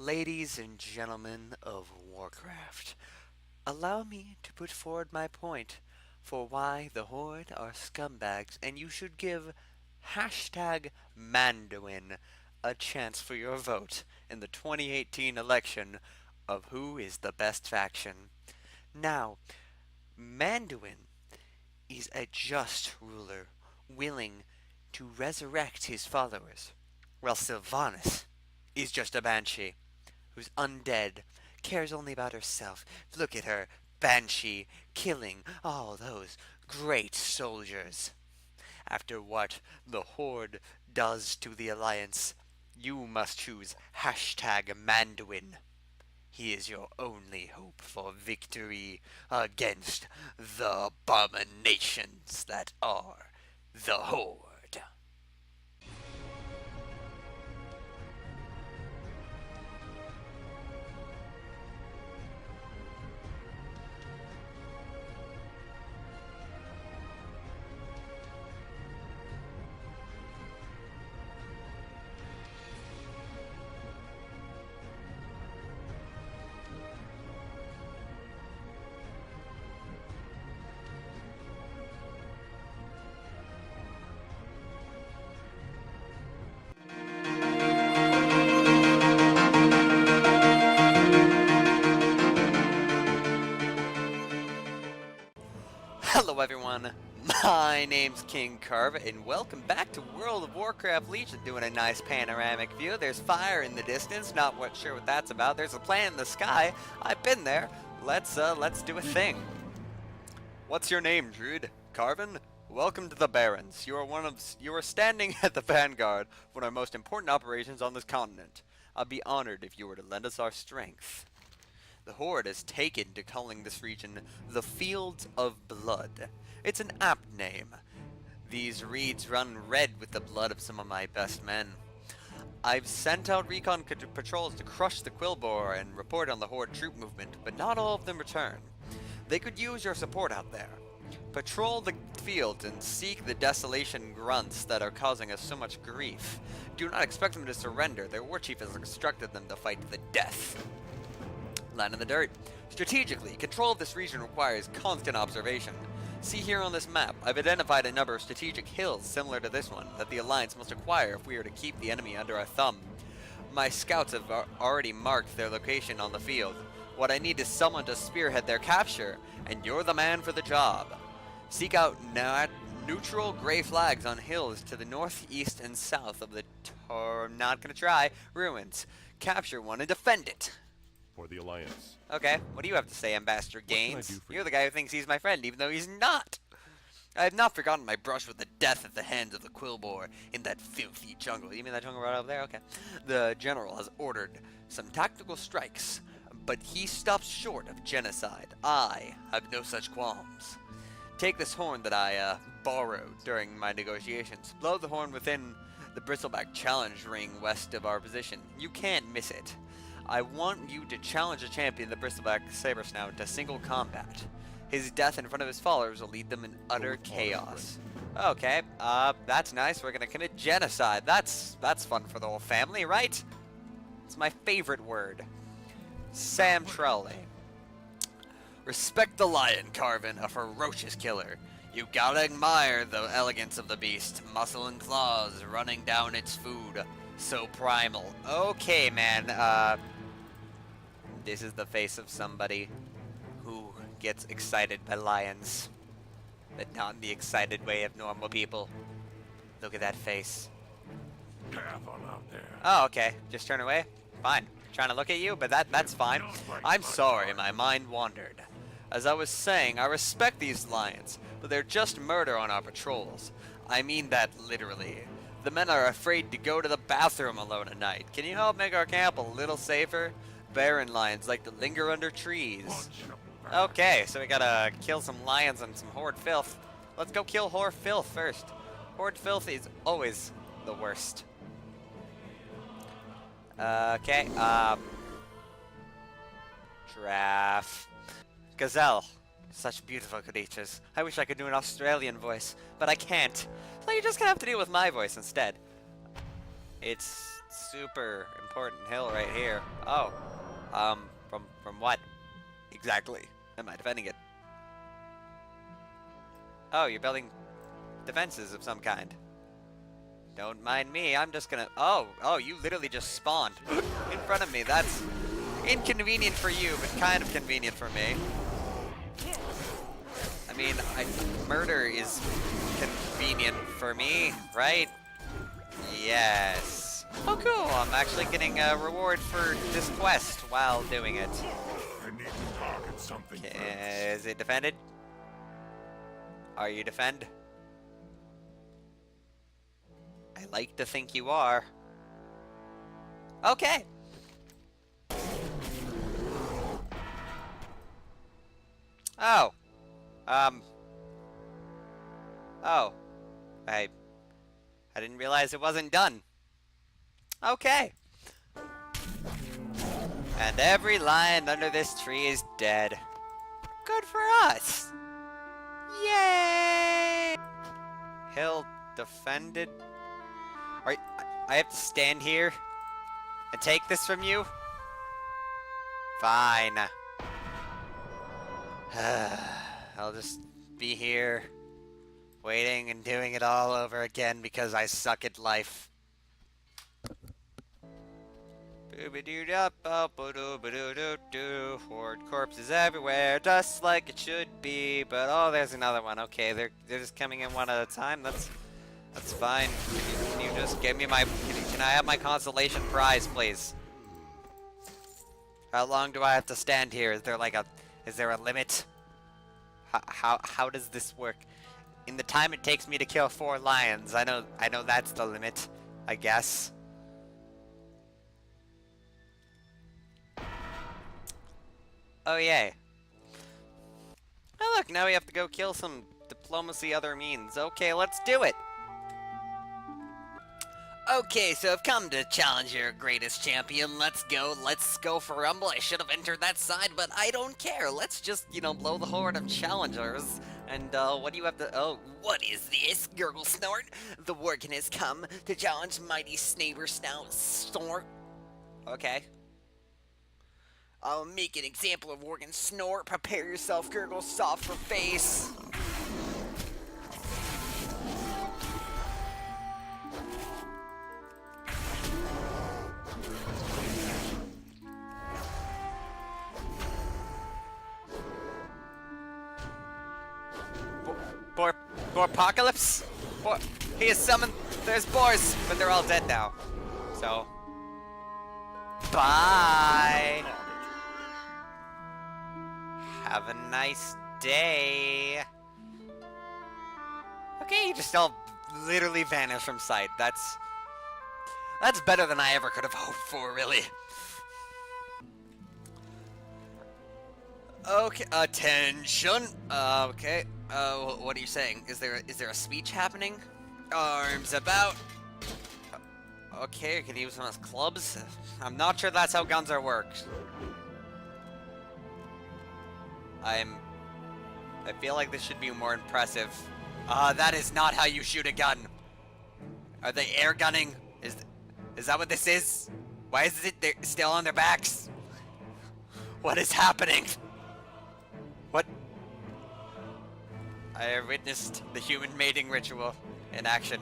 Ladies and gentlemen of Warcraft, allow me to put forward my point for why the Horde are scumbags and you should give hashtag Mandoin a chance for your vote in the 2018 election of who is the best faction. Now, Mandoin is a just ruler willing to resurrect his followers, while Sylvanas is just a banshee who's undead, cares only about herself. Look at her, banshee, killing all those great soldiers. After what the Horde does to the Alliance, you must choose hashtag Manduin. He is your only hope for victory against the abominations that are the Horde. Hello everyone, my name's King Carva, and welcome back to World of Warcraft Legion, doing a nice panoramic view. There's fire in the distance, not sure what that's about. There's a planet in the sky. I've been there. Let's do a thing. What's your name, Druid? Carvin? Welcome to the Barrens. You are standing at the vanguard of one of our most important operations on this continent. I'd be honored if you were to lend us our strength. The Horde has taken to calling this region the Fields of Blood. It's an apt name. These reeds run red with the blood of some of my best men. I've sent out recon patrols to crush the Quillbore and report on the Horde troop movement, but not all of them return. They could use your support out there. Patrol the fields and seek the desolation grunts that are causing us so much grief. Do not expect them to surrender. Their war chief has instructed them to fight to the death. Land in the dirt. Strategically, control of this region requires constant observation. See here on this map, I've identified a number of strategic hills similar to this one that the Alliance must acquire if we are to keep the enemy under our thumb. My scouts have already marked their location on the field. What I need is someone to spearhead their capture, and you're the man for the job. Seek out neutral gray flags on hills to the north, east, and south of the ruins. Capture one and defend it. For the Alliance. Okay, what do you have to say, Ambassador Gaines? You're the guy who thinks he's my friend, even though he's not. I have not forgotten my brush with the death at the hands of the Quillbore in that filthy jungle. You mean that jungle right over there? Okay. The general has ordered some tactical strikes, but he stops short of genocide. I have no such qualms. Take this horn that I borrowed during my negotiations. Blow the horn within the Bristleback challenge ring west of our position. You can't miss it. I want you to challenge a champion, the Bristleback Sabersnout, to single combat. His death in front of his followers will lead them in utter chaos. Okay, that's nice. We're gonna commit genocide. That's fun for the whole family, right? It's my favorite word. Sam Trolley. Respect the lion, Carvin, a ferocious killer. You gotta admire the elegance of the beast, muscle and claws running down its food. So primal. Okay, man, this is the face of somebody who gets excited by lions, but not in the excited way of normal people. Look at that face. Careful out there. Oh, okay. Just turn away? Fine. Trying to look at you, but that's fine. I'm sorry, my mind wandered. As I was saying, I respect these lions, but they're just murder on our patrols. I mean that literally. The men are afraid to go to the bathroom alone at night. Can you help make our camp a little safer? Barren lions like to linger under trees. Okay, so we gotta kill some lions and some Horde filth. Let's go kill Horde filth first. Horde filth is always the worst. Okay, Giraffe. Gazelle. Such beautiful creatures. I wish I could do an Australian voice, but I can't. So you're just gonna have to deal with my voice instead. It's super important hill right here. Oh, from what exactly am I defending it? Oh, you're building defenses of some kind. Don't mind me, I'm just gonna... Oh, you literally just spawned in front of me. That's inconvenient for you, but kind of convenient for me. I mean, murder is convenient for me, right? Yes. Oh, cool, I'm actually getting a reward for this quest while doing it. I need to target something first. Is it defended? Are you defend? I like to think you are. Okay. Oh. Oh. I didn't realize it wasn't done. Okay. And every lion under this tree is dead. Good for us. Yay! Hill defended. Alright, I have to stand here and take this from you? Fine. I'll just be here, waiting and doing it all over again because I suck at life. Horde corpses everywhere, just like it should be. But oh, there's another one. Okay, they're just coming in one at a time. That's fine. Can you just give me my... Can I have my consolation prize, please? How long do I have to stand here? Is there like a... Is there a limit? How does this work? In the time it takes me to kill 4 lions, I know that's the limit, I guess. Oh, yay. Oh, look, now we have to go kill some diplomacy other means. Okay, let's do it! Okay, so I've come to challenge your greatest champion. Let's go for Rumble. I should have entered that side, but I don't care. Let's just, blow the horde of challengers. And, what do you have to... Oh, what is this? Gurgle Snort? The Worgen has come to challenge mighty Snaber Snout Snort. Okay. I'll make an example of Worgen Snort. Prepare yourself, Gurgle Soft for face. Apocalypse? He is summoned. There's boars, but they're all dead now. So, bye. Have a nice day. Okay, you just all literally vanish from sight. That's better than I ever could have hoped for, really. Okay, attention. Okay. What are you saying? Is there a speech happening? Arms about. Okay, can he use them as clubs? I'm not sure that's how guns are worked. I feel like this should be more impressive. That is not how you shoot a gun. Are they air gunning? Is that what this is? Why is it they're still on their backs? What is happening? What? I have witnessed the human mating ritual in action.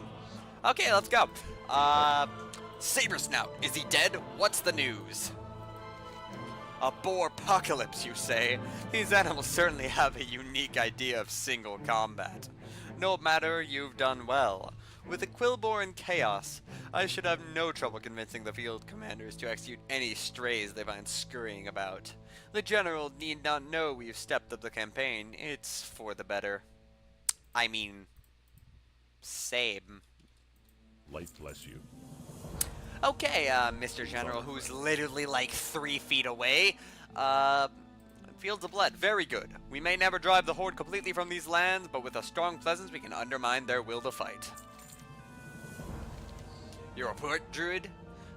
Okay, let's go. Sabersnout, is he dead? What's the news? A boar apocalypse, you say? These animals certainly have a unique idea of single combat. No matter, you've done well. With a Quillborn Chaos, I should have no trouble convincing the field commanders to execute any strays they find scurrying about. The general need not know we've stepped up the campaign. It's for the better. I mean, same. Light bless you. Okay, Mr. General, who's literally like 3 feet away. Fields of Blood, very good. We may never drive the Horde completely from these lands, but with a strong presence we can undermine their will to fight. Your report, Druid?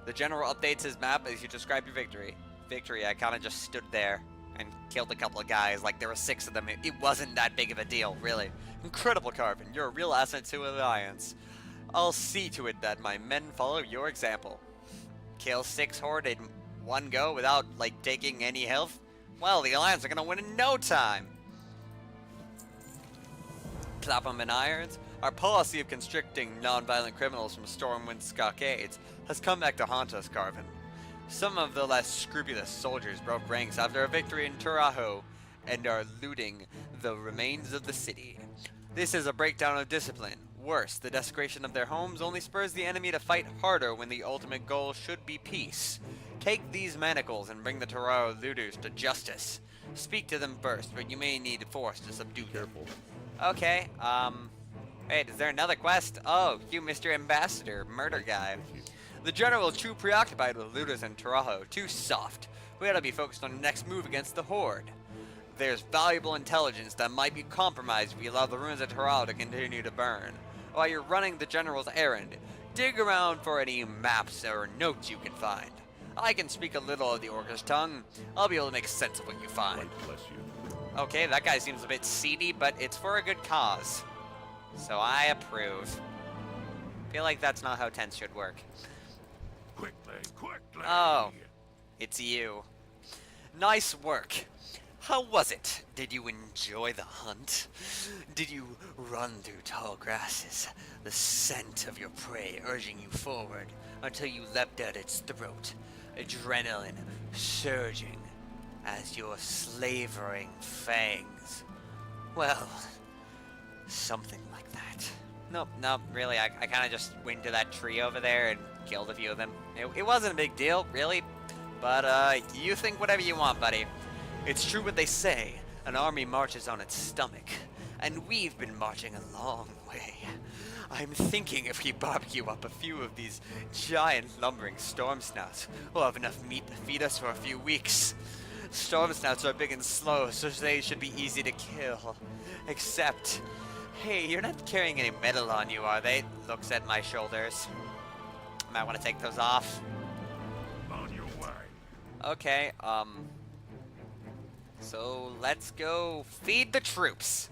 The General updates his map as you describe your victory. I kind of just stood there and killed a couple of guys, like there were 6 of them. It wasn't that big of a deal, really. Incredible, Carvin. You're a real asset to the Alliance. I'll see to it that my men follow your example. kill 6 Horde in one go without, like, taking any health, well, the Alliance are gonna win in no time. Clap 'em in irons. Our policy of constricting non-violent criminals from Stormwind stockades has come back to haunt us, Carvin. Some of the less scrupulous soldiers broke ranks after a victory in Turaho and are looting the remains of the city. This is a breakdown of discipline. Worse, the desecration of their homes only spurs the enemy to fight harder when the ultimate goal should be peace. Take these manacles and bring the Turaho looters to justice. Speak to them first, but you may need force to subdue them. Okay, wait, is there another quest? Oh, you Mr. Ambassador, murder guy. The general is too preoccupied with looters and Turaho, too soft. We ought to be focused on the next move against the Horde. There's valuable intelligence that might be compromised if we allow the ruins of Turaho to continue to burn. While you're running the general's errand, dig around for any maps or notes you can find. I can speak a little of the Orca's tongue. I'll be able to make sense of what you find. Light bless you. Okay, that guy seems a bit seedy, but it's for a good cause. So I approve. Feel like that's not how tents should work. Quickly, quickly. Oh, it's you. Nice work. How was it? Did you enjoy the hunt? Did you run through tall grasses, the scent of your prey urging you forward until you leapt at its throat, adrenaline surging as your slavering fangs? Well, something like that. Nope, really, I kind of just went to that tree over there and killed a few of them. It wasn't a big deal, really, but you think whatever you want, buddy. It's true what they say, an army marches on its stomach, and we've been marching a long way. I'm thinking if we barbecue up a few of these giant lumbering storm snouts, we'll have enough meat to feed us for a few weeks. Storm snouts are big and slow, so they should be easy to kill. Except, hey, you're not carrying any metal on you, are they? Looks at my shoulders. Might want to take those off. On your way. Okay, so let's go feed the troops.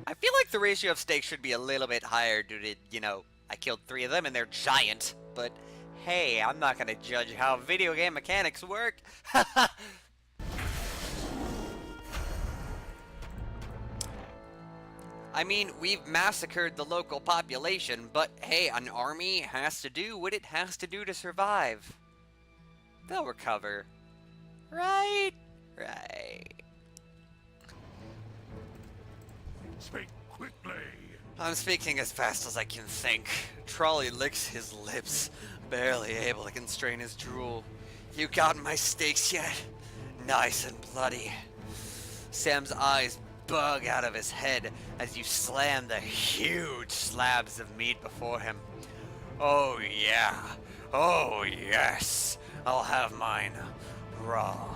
I feel like the ratio of stakes should be a little bit higher due to, you know, I killed 3 of them and they're giant. But hey, I'm not gonna judge how video game mechanics work. I mean, we've massacred the local population, but hey, an army has to do what it has to do to survive. They'll recover. Right? Right. Speak quickly. I'm speaking as fast as I can think. Trolley licks his lips, barely able to constrain his drool. You got my steaks yet? Nice and bloody. Sam's eyes bug out of his head as you slam the huge slabs of meat before him. Oh yeah. Oh yes. I'll have mine raw.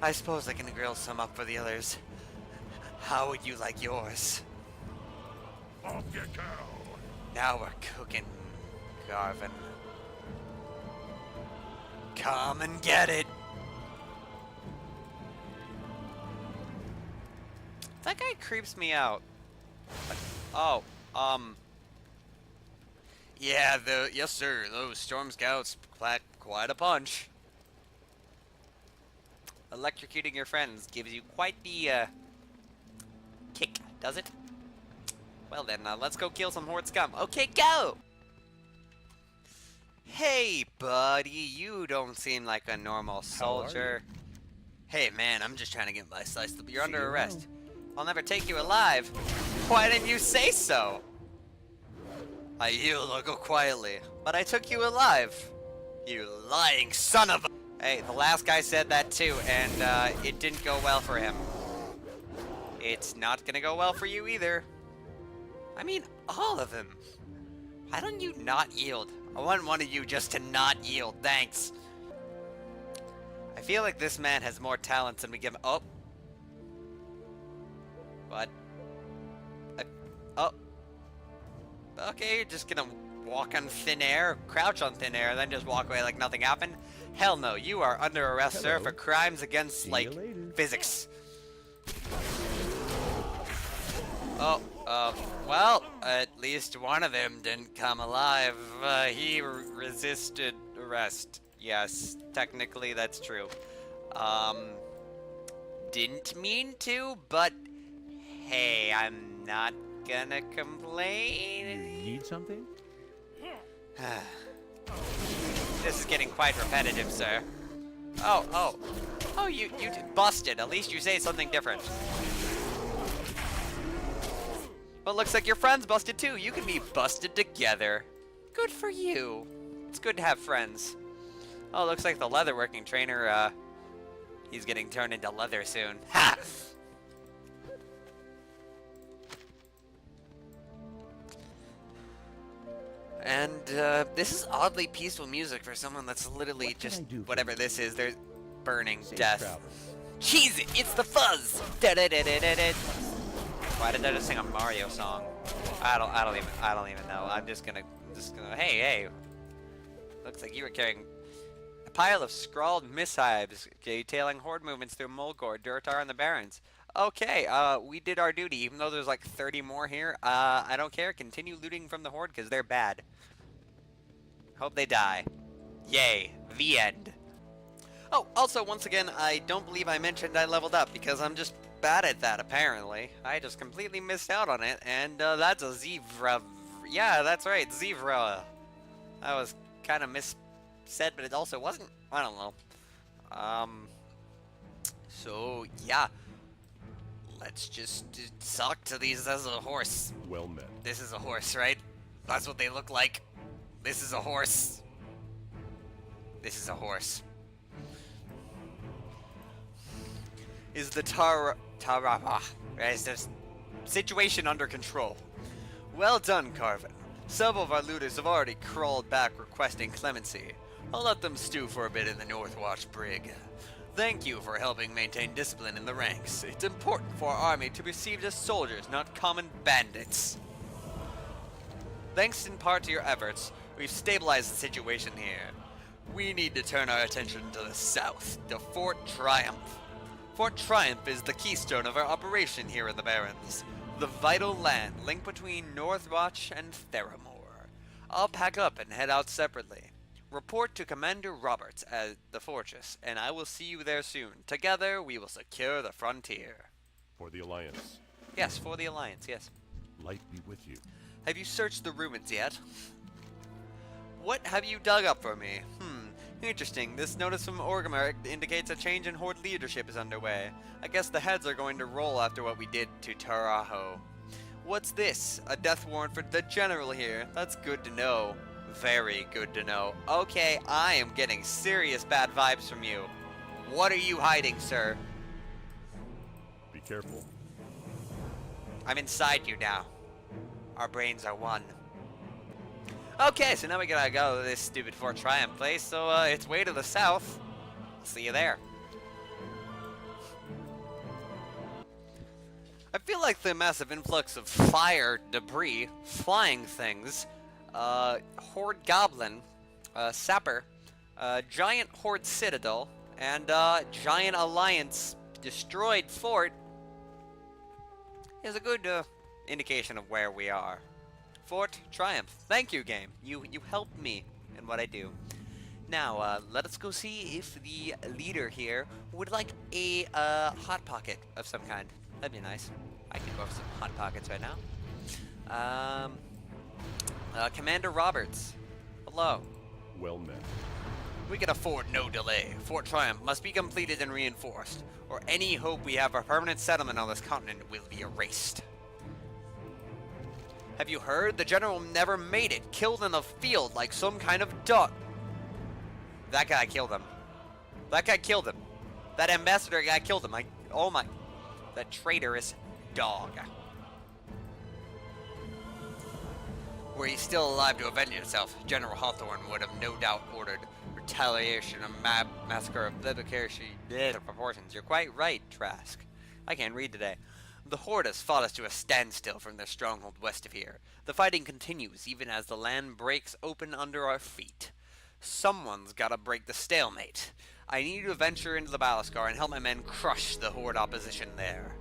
I suppose I can grill some up for the others. How would you like yours? Off you go. Now we're cooking, Garvin. Come and get it! That guy creeps me out. Oh, yeah, yes sir, those Storm Scouts pack quite a punch. Electrocuting your friends gives you quite the, kick, does it? Well then, let's go kill some Horde scum. Okay, go! Hey, buddy, you don't seem like a normal soldier. Hey, man, I'm just trying to get my slice. You're under arrest. I'll never take you alive. Why didn't you say so? I yield or go quietly, but I took you alive. You lying son of a... Hey, the last guy said that too, and it didn't go well for him. It's not gonna go well for you either. I mean, all of them. Why don't you not yield? I want one of you just to not yield, thanks. I feel like this man has more talents than we give him. Oh. What? Oh. Okay, you're just gonna walk on thin air, crouch on thin air, and then just walk away like nothing happened? Hell no, you are under arrest, sir, for crimes against, like, physics. Oh, well, at least one of them didn't come alive. He resisted arrest. Yes, technically that's true. Didn't mean to, but hey, I'm not gonna complain. Need something? This is getting quite repetitive, sir. Oh, you busted. At least you say something different. But looks like your friend's busted too. You can be busted together. Good for you. It's good to have friends. Oh, looks like the leatherworking trainer, he's getting turned into leather soon. Ha! And, this is oddly peaceful music for someone that's literally just, whatever this is, they're burning death. Cheese it! It's the fuzz! Da-da-da-da-da-da. Why did I just sing a Mario song? I don't even know. I'm just gonna, hey. Looks like you were carrying a pile of scrawled mishives, detailing horde movements through Mulgore, Durtar, and the Barrens. Okay, we did our duty, even though there's like 30 more here. I don't care. Continue looting from the horde, because they're bad. Hope they die. Yay. The end. Oh, also, once again, I don't believe I mentioned I leveled up, because I'm just bad at that, apparently. I just completely missed out on it, and that's a zebra. Yeah, that's right, zebra. That was kind of missaid, but it also wasn't. I don't know. So, yeah. Let's just talk to these as a horse. Well met. This is a horse, right? That's what they look like. This is a horse. This is a horse. Is the is this situation under control? Well done, Carva. Several of our looters have already crawled back requesting clemency. I'll let them stew for a bit in the Northwatch brig. Thank you for helping maintain discipline in the ranks. It's important for our army to be perceived as soldiers, not common bandits. Thanks in part to your efforts, we've stabilized the situation here. We need to turn our attention to the south, to Fort Triumph. Fort Triumph is the keystone of our operation here in the Barrens, the vital land link between Northwatch and Theramore. I'll pack up and head out separately. Report to Commander Roberts at the fortress, and I will see you there soon. Together, we will secure the frontier. For the Alliance. Yes, for the Alliance, yes. Light be with you. Have you searched the ruins yet? What have you dug up for me? Interesting. This notice from Orgrimmar indicates a change in Horde leadership is underway. I guess the heads are going to roll after what we did to Taraho. What's this? A death warrant for the general here. That's good to know. Very good to know. Okay, I am getting serious bad vibes from you. What are you hiding, sir? Be careful. I'm inside you now. Our brains are one. Okay, so now we gotta go to this stupid Fort Triumph place, so it's way to the south. See you there. I feel like the massive influx of fire, debris, flying things, Horde Goblin, Sapper, Giant Horde Citadel, and Giant Alliance Destroyed Fort is a good indication of where we are. Fort Triumph. Thank you, game. You helped me in what I do. Now, let us go see if the leader here would like a hot pocket of some kind. That'd be nice. I could go for some hot pockets right now. Commander Roberts. Hello. Well met. We can afford no delay. Fort Triumph must be completed and reinforced, or any hope we have of permanent settlement on this continent will be erased. Have you heard? The general never made it. Killed in the field like some kind of dog. That guy killed him. That guy killed him. That ambassador guy killed him. Oh my. That traitorous dog. Were he still alive to avenge himself, General Hawthorne would have no doubt ordered retaliation and massacre of biblical proportions. You're quite right, Trask. I can't read today. The Horde has fought us to a standstill from their stronghold west of here. The fighting continues even as the land breaks open under our feet. Someone's gotta break the stalemate. I need to venture into the Balascar and help my men crush the Horde opposition there.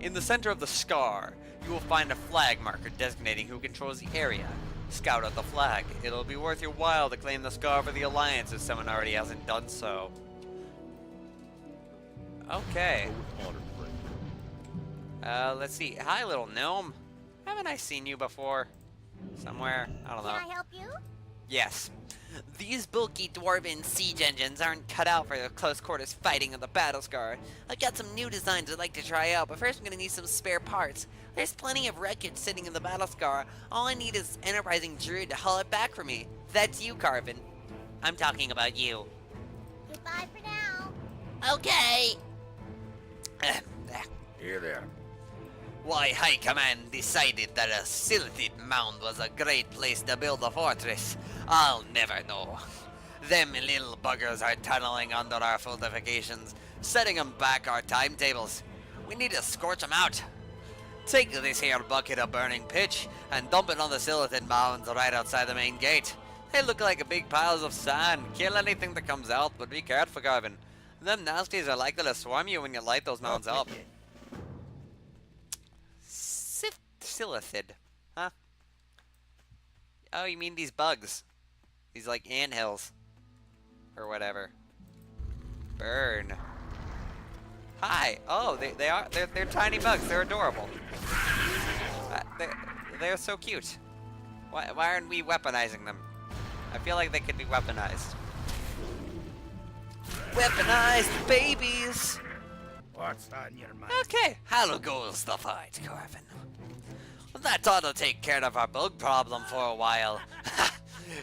In the center of the Scar, you will find a flag marker designating who controls the area. Scout out the flag. It'll be worth your while to claim the scar for the Alliance if someone already hasn't done so. Okay. Go with honor, friend. Let's see. Hi, little gnome. Haven't I seen you before? Somewhere? I don't know. Can I help you? Yes. These bulky dwarven siege engines aren't cut out for the close quarters fighting of the battle scar. I've got some new designs I'd like to try out, but first I'm gonna need some spare parts. There's plenty of wreckage sitting in the battle scar. All I need is enterprising druid to haul it back for me. That's you, Carvin. I'm talking about you. Goodbye for now. Okay. Here there. Why, High Command decided that a silted mound was a great place to build a fortress. I'll never know. Them little buggers are tunneling under our fortifications, setting 'em back our timetables. We need to scorch 'em out. Take this here bucket of burning pitch and dump it on the silted mounds right outside the main gate. They look like big piles of sand. Kill anything that comes out, but be careful, Garvin. Them nasties are likely to swarm you when you light those mounds up. Silithid, huh? Oh, you mean these bugs? These like anthills, or whatever. Burn. Hi. Oh, they're tiny bugs. They're adorable. They're so cute. Why aren't we weaponizing them? I feel like they could be weaponized. Weaponized babies. What's on your mind? Okay, how goes the fight, Carvin? That ought to take care of our bug problem for a while.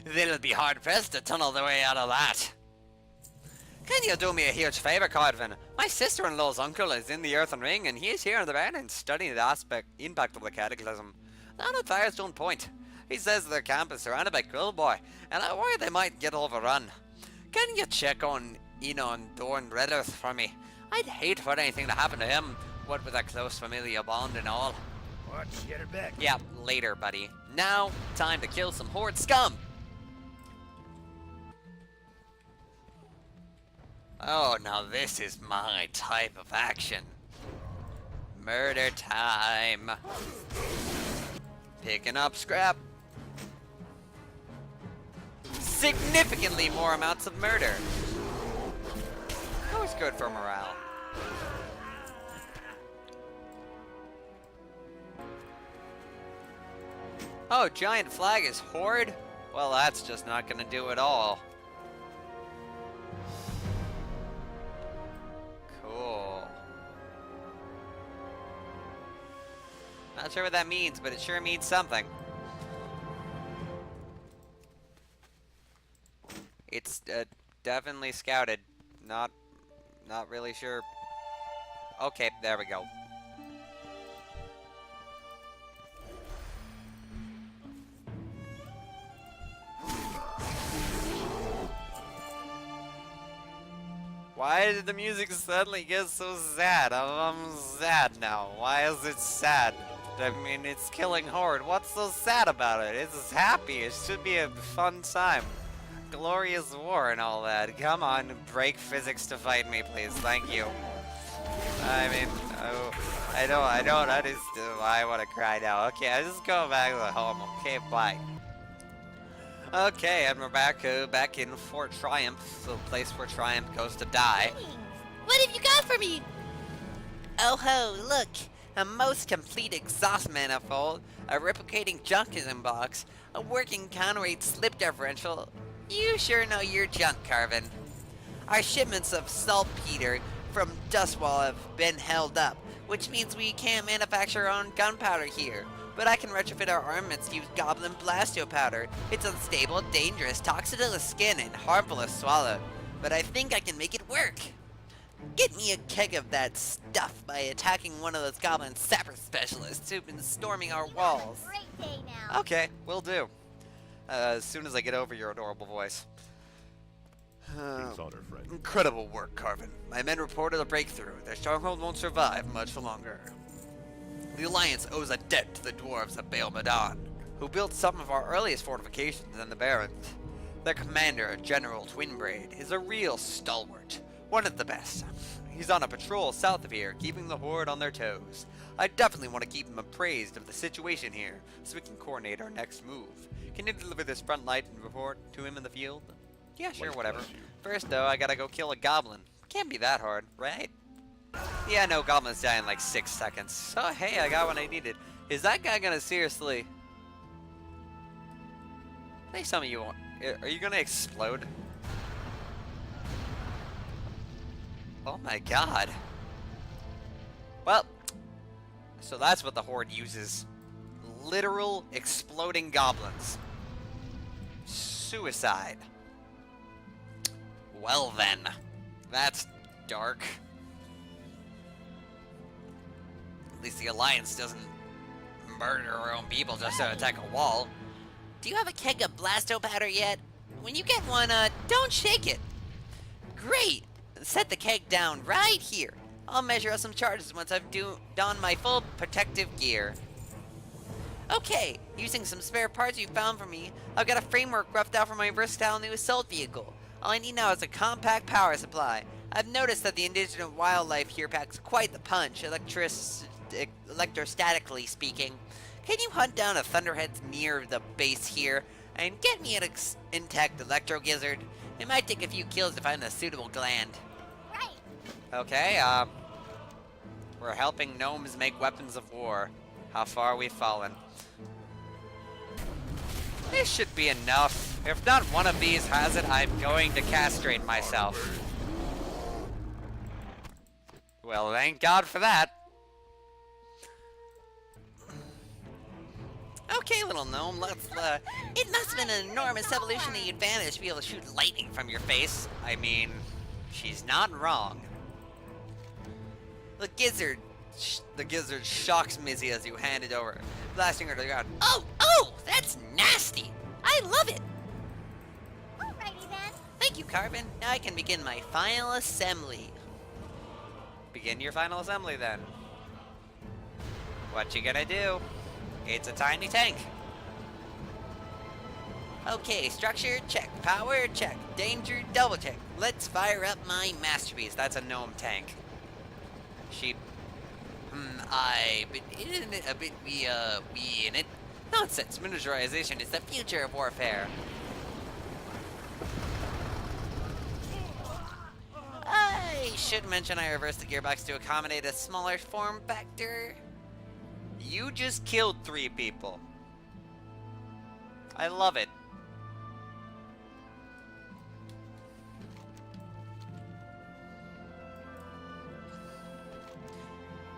They'll be hard-pressed to tunnel their way out of that. Can you do me a huge favor, Carvin? My sister-in-law's uncle is in the Earthen Ring, and he is here in the Barren studying the impact of the Cataclysm. Down at Firestone Point. He says their camp is surrounded by Grillboy, and I worry they might get overrun. Can you check on Enon Dorn Redderth for me? I'd hate for anything to happen to him, what with a close familial bond and all. Watch your back. Yeah, later, buddy. Now, time to kill some Horde scum! Oh, now this is my type of action. Murder time. Picking up scrap. Significantly more amounts of murder. Always good for morale. Oh, giant flag is Horde? Well, that's just not gonna do it all. Cool. Not sure what that means, but it sure means something. It's definitely scouted. Not really sure. Okay, there we go. Why did the music suddenly get so sad? I'm sad now. Why is it sad? I mean, it's killing Horde. What's so sad about it? It's happy. It should be a fun time. Glorious war and all that. Come on, break physics to fight me, please. Thank you. I mean, I don't understand why I want to cry now. Okay, I just go back to home. Okay, bye. Okay, and we're back in Fort Triumph, the place where Triumph goes to die. What have you got for me? Oh ho, look! A most complete exhaust manifold, a replicating junction box, a working counterweight slip differential. You sure know your junk, Carvin. Our shipments of saltpeter from Dustwall have been held up, which means we can't manufacture our own gunpowder here. But I can retrofit our armaments to use Goblin Blastio powder. It's unstable, dangerous, toxic to the skin, and harmful if swallowed. But I think I can make it work. Get me a keg of that stuff by attacking one of those Goblin Sapper specialists who've been storming our walls. Great day now. Okay, will do. As soon as I get over your adorable voice. King's honor, friend. Incredible work, Carvin. My men reported a breakthrough. Their stronghold won't survive much longer. The Alliance owes a debt to the dwarves of Baal Madan, who built some of our earliest fortifications in the Barrens. Their commander, General Twinbraid, is a real stalwart, one of the best. He's on a patrol south of here, keeping the Horde on their toes. I definitely want to keep him appraised of the situation here, so we can coordinate our next move. Can you deliver this front light and report to him in the field? Yeah, sure, Light whatever. bless you. First, though, I gotta go kill a goblin. Can't be that hard, right? Yeah, no, goblins die in like 6 seconds. Oh, hey, I got what I needed. Is that guy gonna seriously... Say some of you want... Are you gonna explode? Oh my god. Well, so that's what the Horde uses. Literal exploding goblins. Suicide. Well then, that's dark. At least the Alliance doesn't murder our own people just to attack a wall. Do you have a keg of blasto powder yet? When you get one, don't shake it. Great! Set the keg down right here. I'll measure out some charges once I've donned my full protective gear. Okay, using some spare parts you found for me, I've got a framework roughed out for my versatile new assault vehicle. All I need now is a compact power supply. I've noticed that the indigenous wildlife here packs quite the punch, electrostatically speaking. Can you hunt down a thunderhead near the base here, and get me an intact electro gizzard? It might take a few kills to find a suitable gland. Right. Okay, we're helping gnomes make weapons of war. How far we've fallen. This should be enough. If not one of these has it, I'm going to castrate myself. Well, thank God for that. Okay, little gnome, let's, it must have been an enormous evolutionary advantage to be able to shoot lightning from your face. I mean, she's not wrong. The gizzard shocks Mizzy as you hand it over, blasting her to the ground. Oh, that's nasty! I love it! Alrighty then. Thank you, Carvin. Now I can begin my final assembly. Begin your final assembly, then. What you gonna do? It's a tiny tank. Okay, structure, check. Power, check. Danger, double check. Let's fire up my masterpiece. That's a gnome tank. Sheep. But isn't it a bit we in it? Nonsense. Miniaturization is the future of warfare. I should mention I reversed the gearbox to accommodate a smaller form factor. You just killed 3 people. I love it.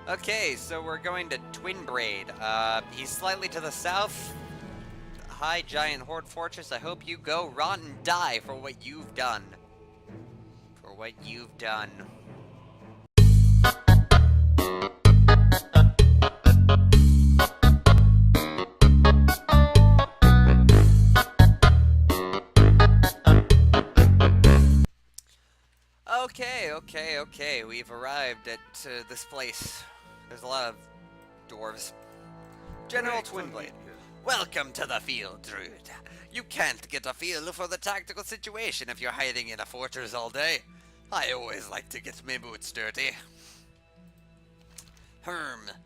Okay, so we're going to Twin Braid. He's slightly to the south. High Giant Horde Fortress. I hope you go rot and die for what you've done. For what you've done. Okay. We've arrived at this place. There's a lot of dwarves. General Twinblade. Welcome to the field, Druid. You can't get a feel for the tactical situation if you're hiding in a fortress all day. I always like to get my boots dirty.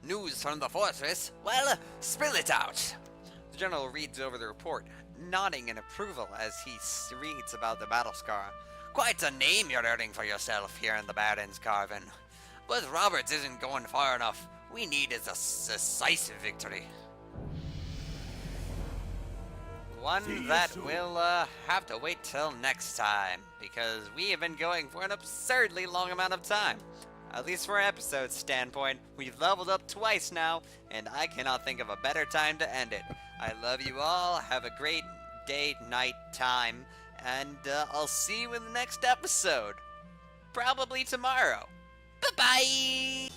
News from the fortress? Well, spill it out. The general reads over the report, nodding in approval as he reads about the battle scar. Quite a name you're earning for yourself here in the Barrens, Carvin. But Roberts isn't going far enough. We need is a decisive victory. One that will have to wait till next time, because we have been going for an absurdly long amount of time. At least from an episode standpoint, we've leveled up twice now, and I cannot think of a better time to end it. I love you all, have a great day, night, time, and I'll see you in the next episode. Probably tomorrow. Bye-bye!